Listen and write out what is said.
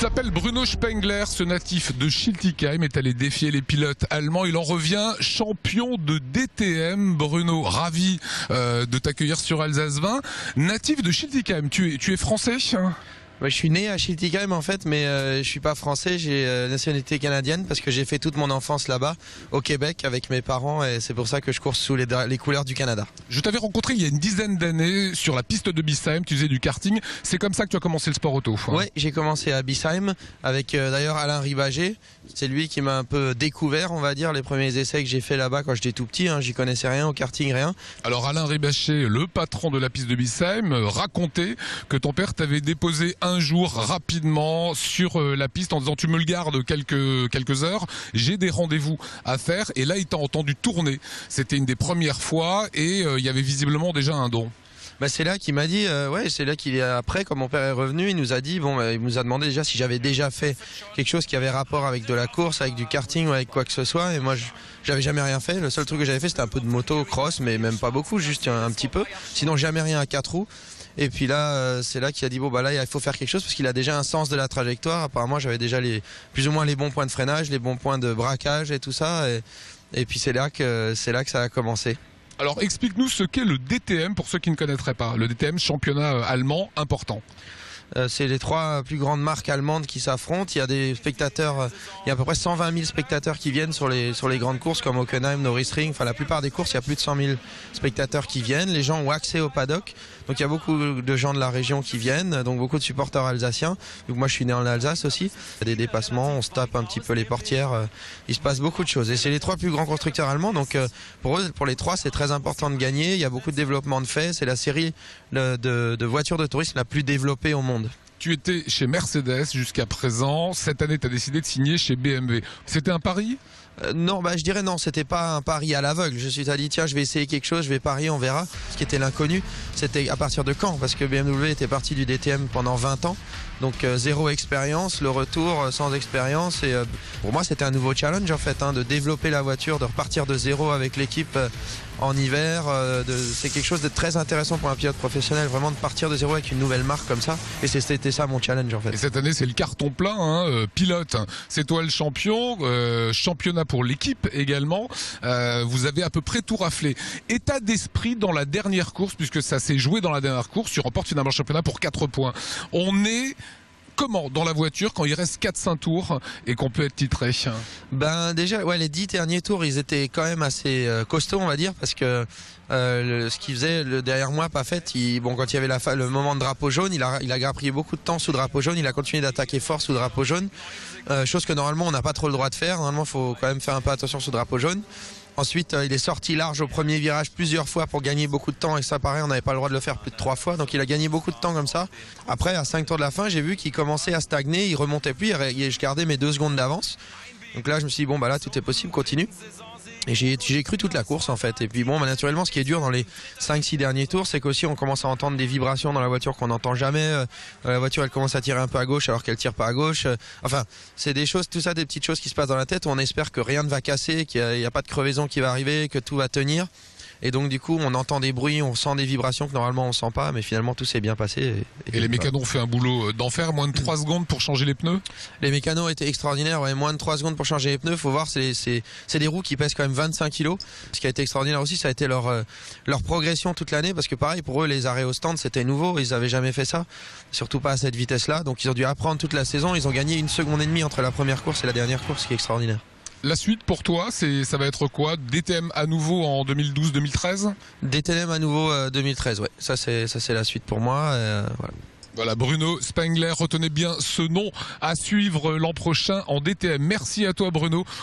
s'appelle Bruno Spengler, ce natif de Schiltigheim est allé défier les pilotes allemands. Il en revient champion de DTM. Bruno, ravi de t'accueillir sur Alsace 20. Natif de Schiltigheim, tu es français ? Ouais, je suis né à Schiltigheim en fait, mais je suis pas français, j'ai nationalité canadienne parce que j'ai fait toute mon enfance là-bas, au Québec, avec mes parents, et c'est pour ça que je cours sous les couleurs du Canada. Je t'avais rencontré il y a une dizaine d'années sur la piste de Biesheim, tu faisais du karting. C'est comme ça que tu as commencé le sport auto. Oui, j'ai commencé à Biesheim avec d'ailleurs Alain Ribager. C'est lui qui m'a un peu découvert, on va dire, les premiers essais que j'ai fait là-bas quand j'étais tout petit. J'y connaissais rien au karting, rien. Alors Alain Ribacher, le patron de la piste de Biesheim, racontait que ton père t'avait déposé un jour rapidement sur la piste en disant tu me le gardes quelques heures, j'ai des rendez-vous à faire, et là il t'a entendu tourner. C'était une des premières fois et il y avait visiblement déjà un don. Bah c'est là qu'il m'a dit, c'est là qu'il est après, quand mon père est revenu, il nous a dit, il nous a demandé déjà si j'avais déjà fait quelque chose qui avait rapport avec de la course, avec du karting ou avec quoi que ce soit, et moi j'avais jamais rien fait. Le seul truc que j'avais fait c'était un peu de moto cross, mais même pas beaucoup, juste un petit peu, sinon jamais rien à 4 roues. Et puis là, c'est là qu'il a dit là il faut faire quelque chose parce qu'il a déjà un sens de la trajectoire. Apparemment j'avais déjà plus ou moins les bons points de freinage, les bons points de braquage et tout ça, et puis c'est là que ça a commencé. Alors explique-nous ce qu'est le DTM pour ceux qui ne connaîtraient pas. Le DTM, championnat allemand important. C'est les 3 plus grandes marques allemandes qui s'affrontent. Il y a des spectateurs, il y a à peu près 120 000 spectateurs qui viennent sur les grandes courses comme Hockenheim, Nürburgring. Enfin, la plupart des courses, il y a plus de 100 000 spectateurs qui viennent. Les gens ont accès au paddock. Donc il y a beaucoup de gens de la région qui viennent, donc beaucoup de supporters alsaciens. Donc moi je suis né en Alsace aussi. Il y a des dépassements, on se tape un petit peu les portières. Il se passe beaucoup de choses. Et c'est les 3 plus grands constructeurs allemands. Donc pour eux, pour les 3, c'est très important de gagner. Il y a beaucoup de développement de fait. C'est la série de voitures de tourisme la plus développée au monde. Tu étais chez Mercedes jusqu'à présent. Cette année, tu as décidé de signer chez BMW. C'était un pari ? Non, je dirais non, c'était pas un pari à l'aveugle. Je me suis dit tiens, je vais essayer quelque chose, je vais parier, on verra. Ce qui était l'inconnu, c'était à partir de quand, parce que BMW était parti du DTM pendant 20 ans. Donc zéro expérience, le retour sans expérience, et pour moi c'était un nouveau challenge en fait, de développer la voiture, de repartir de zéro avec l'équipe en hiver. C'est quelque chose de très intéressant pour un pilote professionnel, vraiment de partir de zéro avec une nouvelle marque comme ça, et c'était ça mon challenge en fait. Et cette année c'est le carton plein, pilote, c'est toi le champion, championnat pour l'équipe également, vous avez à peu près tout raflé. État d'esprit dans la dernière course, puisque ça s'est joué dans la dernière course, tu remportes finalement le championnat pour 4 points. On est comment dans la voiture quand il reste 4-5 tours et qu'on peut être titré? Déjà, les 10 derniers tours, ils étaient quand même assez costauds, on va dire, parce que ce qu'il faisait derrière moi, pas fait, quand il y avait le moment de drapeau jaune, il a pris beaucoup de temps sous drapeau jaune, il a continué d'attaquer fort sous drapeau jaune, chose que normalement on n'a pas trop le droit de faire. Normalement il faut quand même faire un peu attention sous drapeau jaune. Ensuite, il est sorti large au premier virage plusieurs fois pour gagner beaucoup de temps, et ça pareil, on n'avait pas le droit de le faire plus de 3 fois, donc il a gagné beaucoup de temps comme ça. Après, à 5 tours de la fin, j'ai vu qu'il commençait à stagner, il remontait plus, je gardais mes 2 secondes d'avance. Donc là, je me suis dit, là, tout est possible, continue. Et j'ai cru toute la course en fait. Et puis naturellement, ce qui est dur dans les 5-6 derniers tours, c'est qu'aussi on commence à entendre des vibrations dans la voiture qu'on n'entend jamais. La voiture elle commence à tirer un peu à gauche alors qu'elle tire pas à gauche. Enfin, c'est des choses, tout ça, des petites choses qui se passent dans la tête où on espère que rien ne va casser, qu'il n'y a pas de crevaison qui va arriver, que tout va tenir. Et donc du coup on entend des bruits, on sent des vibrations que normalement on sent pas, mais finalement tout s'est bien passé. Et les mécanos ont fait un boulot d'enfer, moins de 3 secondes pour changer les pneus. Les mécanos étaient extraordinaires, moins de 3 secondes pour changer les pneus. Faut voir, c'est des roues qui pèsent quand même 25 kilos. Ce qui a été extraordinaire aussi, ça a été leur progression toute l'année, parce que pareil pour eux, les arrêts au stand c'était nouveau, ils avaient jamais fait ça, surtout pas à cette vitesse-là. Donc ils ont dû apprendre toute la saison. Ils ont gagné 1,5 seconde entre la première course et la dernière course, ce qui est extraordinaire. La suite pour toi, ça va être quoi? DTM à nouveau en 2012-2013? DTM à nouveau 2013, ouais. Ça c'est la suite pour moi. Voilà, Bruno Spengler, retenez bien ce nom à suivre l'an prochain en DTM. Merci à toi Bruno.